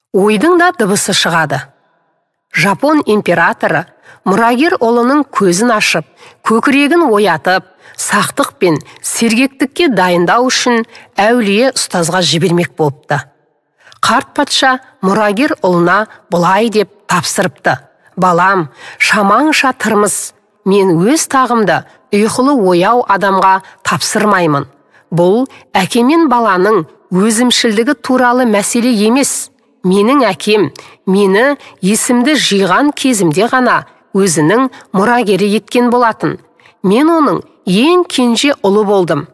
Ойдың да дыбысы шығады. Жапон императоры мұрагер ұлының көзін ашып, көкірегін оятып, сақтық пен сергектікке дайындау үшін әулие ұстазға жібермек болыпты. Қарт патша мұрагер ұлына бұлай деп тапсырыпты: «Балам, шамаңша тырмыс, мен өз тағымды ұйқылы ояу адамға тапсырмаймын. Бұл әке мен баланың өзімшілдігі туралы мәселе емес. Менің әкем мені есімді жиған кезімде ғана өзінің мұрагері еткен болатын. Мен оның ең кенже ұлы болдым.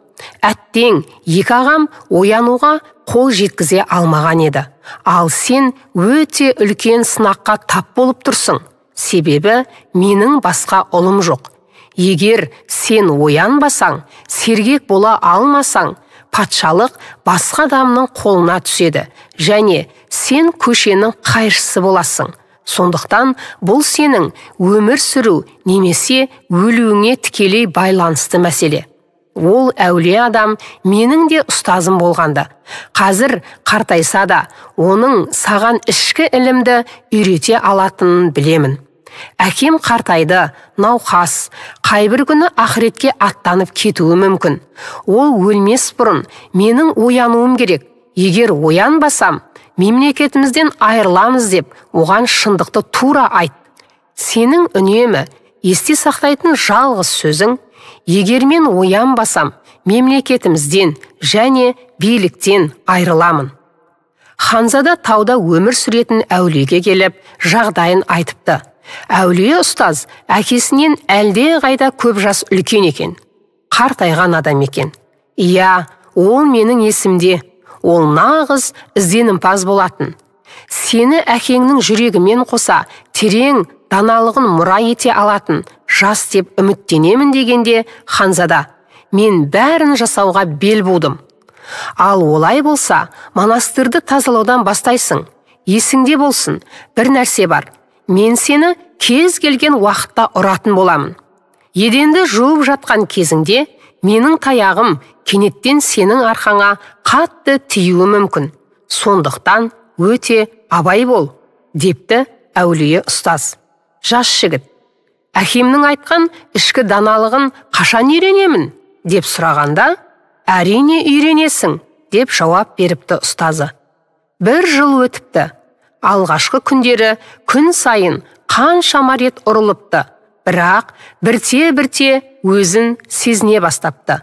Әттең, екі ағам оянуға қол жеткізе алмаған еді. Ал сен өте үлкен сынаққа тап болып тұрсың. Себебі менің басқа ұлым жоқ. Егер сен оянбасаң, сергек бола алмасаң, патшалық басқа адамның қолына түседі және сен көшенің қайыршысы боласың. Сондықтан бұл сенің өмір сүру немесе өлуіңе тікелей байланысты мәселе». Ол әулие адам менің де ұстазым болғанды. Қазір қартайса да, оның саған ішкі ілімді үйрете алатынын білемін. Әкем қартайды, науқас, қайбір күні ақыретке аттанып кетуі мүмкін. Ол өлмес бұрын менің оянуым керек. Егер оянбасам, мемлекетімізден айырыламыз деп, оған шындықты тура айт. Сенің үнемі есте сақтайтын жалғыз сөзің: егер мен оянбасам, мемлекетімізден және биліктен айырыламын. Ханзада тауда өмір сүретін әулиеге келіп, жағдайын айтыпты. Әулие ұстаз әкесінен әлде қайда көп жас үлкен екен. Қартайған адам екен. Иә, ол менің есімде. Ол нағыз ізденімпаз болатын. Сені әкеңнің жүрегімен қоса терең даналығын мұра ете алатын жас деп үміттенемін дегенде, Ханзада: «Мен бәрін жасауға бел будым. Ал олай болса, монастырды тазалаудан бастайсың. Есіңде болсын, бір нәрсе бар. Мен сені кез келген уақытта ұратын боламын. Еденді жуып жатқан кезіңде менің таяғым кенеттен сенің арқаңа қатты тиюі мүмкін. Сондықтан өте абай бол», депті әулие ұстаз. Жас жігіт: «Әкемнің айтқан ішкі даналығын қашан үйренемін?» деп сұрағанда, «Әрине үйренесің», деп жауап беріпті ұстазы. Бір жыл өтіпті. Алғашқы күндері күн сайын қаншама рет ұрылыпты, бірақ бірте-бірте өзін сезіне бастапты.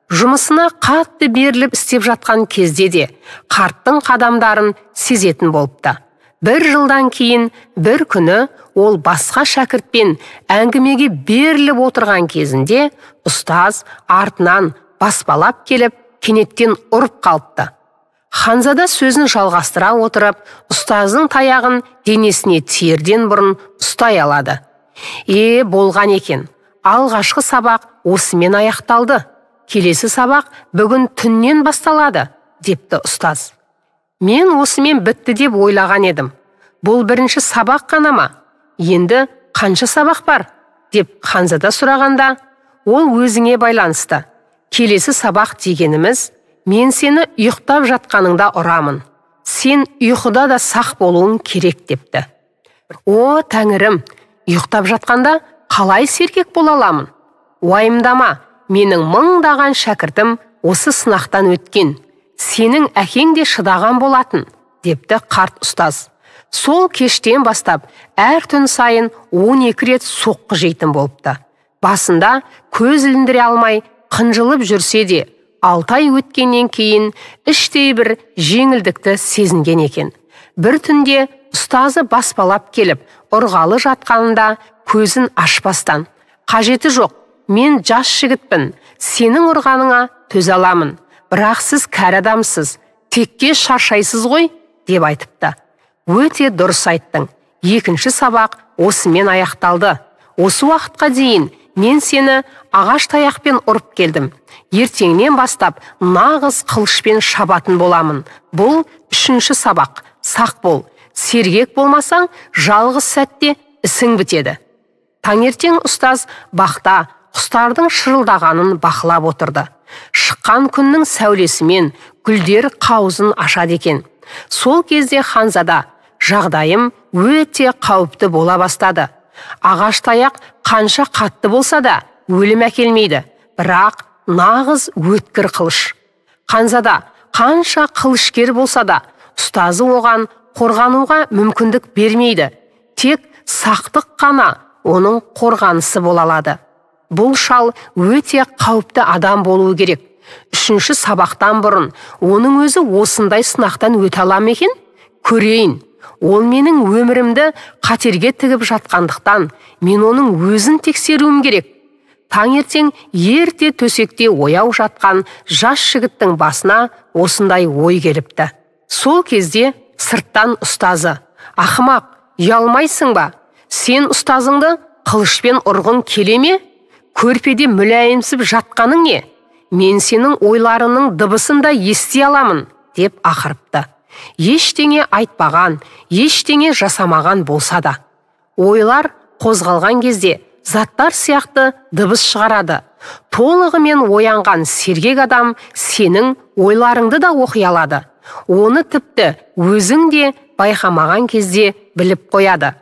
Жұмысына қатты беріліп істеп жатқан кезде де қарттың қадамдарын сезетін болыпты. Бір жылдан кейін бір күні ол басқа шәкіртпен әңгімеге беріліп отырған кезінде ұстаз артынан баспалап келіп, кенеттен ұрып қалыпты. Ханзада сөзін жалғастыра отырып, ұстаздың таяғын денесіне тиерден бұрын ұстай алады. Болған екен. Алғашқы сабақ осымен аяқталды. Келесі сабақ бүгін түннен басталады», депті ұстаз. «Мен осымен бітті деп ойлаған едім. Бұл бірінші сабақ қана ма? Енді қанша сабақ бар?» деп Ханзада сұрағанда, ол өзіңе байланысты. «Келесі сабақ дегеніміз, мен сені ұйықтап жатқаныңда ұрамын. Сен ұйқыда да сақ болуың керек», депті. «О, Тәңірім, ұйықтап жатқанда қалай сергек бола аламын? Уайымдама, менің мыңдаған шәкіртім осы сынақтан өткен. Сенің әкең де шыдаған болатын», депті қарт ұстаз. Сол кештен бастап әр түн сайын 12 рет соққы жейтін болыпты. Басында көз іліндіре алмай қынжылып жүрсе де, 6 ай өткеннен кейін іштей бір жеңілдікті сезінген екен. Бір түнде ұстазы баспалап келіп, ұрғалы жатқанында көзін ашпастан: «Қажеті жоқ, мен жас жігітпін, сенің ұрғаныңа төзе аламын. Бірақ сіз кәрі адамсыз, текке шаршайсыз ғой», деп айтыпты. «Өте дұрыс айттың. Екінші сабақ осымен аяқталды. Осы уақытқа дейін мен сені ағаш таяқпен ұрып келдім. Ертеңнен бастап нағыз қылышпен шабатын боламын. Бұл үшінші сабақ. Сақ бол. Сергек болмасаң, жалғыз сәтте ісің бітеді». Таңертең ұстаз бақта құстардың шырылдағанын бақылап отырды. Шыққан күннің сәулесімен гүлдер қауызын ашады екен. Сол кезде Ханзада жағдайым өте қауіпті бола бастады. Ағаш таяқ қанша қатты болса да өлім әкелмейді, бірақ нағыз өткір қылыш. Ханзада қанша қылышкер болса да, ұстазы оған қорғануға мүмкіндік бермейді. Тек сақтық қана оның қорғанысы бола алады. Бұл шал өте қауіпті адам болуы керек. 3-ші сабақтан бұрын оның өзі осындай сынақтан өте ала ма екен? Көрейін. Ол менің өмірімді қатерге тігіп жатқандықтан, мен оның өзін тексеруім керек. Таңертең ерте төсекте ояу жатқан жас жігіттің басына осындай ой келіпті. Сол кезде сырттан ұстазы: «Ақымақ, ұялмайсың ба? Сен ұстазыңды қылышпен ұрғың келе ме? Көрпеде мүләйімсіп жатқаның не? Мен сенің ойларының дыбысын да ести аламын», деп ақырыпты. Ештеңе айтпаған, ештеңе жасамаған болса да, ойлар қозғалған кезде заттар сияқты дыбыс шығарады. Толығымен оянған сергек адам сенің ойларыңды да оқи алады. Оны тіпті өзің де байқамаған кезде біліп қояды.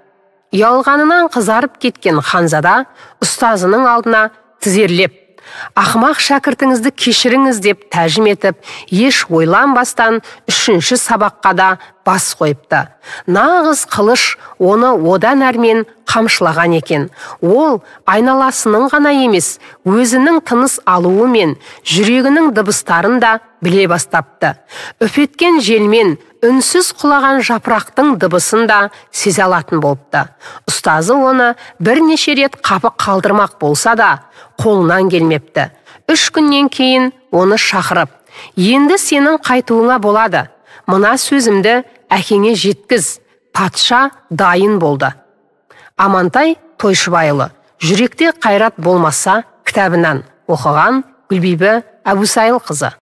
Ұялғанынан қызарып кеткен Ханзада ұстазының алдына тізерлеп: «Ақымақ шәкіртіңізді кешіріңіз», деп тәжім етіп, еш ойланбастан 3-ші сабаққа да бас қойыпты. Нағыз қылыш оны одан әрмен қамшылаған екен. Ол айналасының ғана емес, өзінің тыныс алуы мен жүрегінің дыбыстарын да біле бастапты. Үпеткен желмен үнсіз құлаған жапырақтың дыбысын да сезе алатын болыпты. Ұстазы оны бірнеше рет қапы қалдырмақ болса да, қолынан келмепті. 3 күннен кейін оны шақырып: «Енді сенің қайтуыңа болады. Мына сөзімді әкеңе жеткіз. Патша дайын болды». Амантай Тойшыбайұлы, «Жүректе қайрат болмаса» кітабынан. Оқыған Гүлбибі Әбусайылқызы.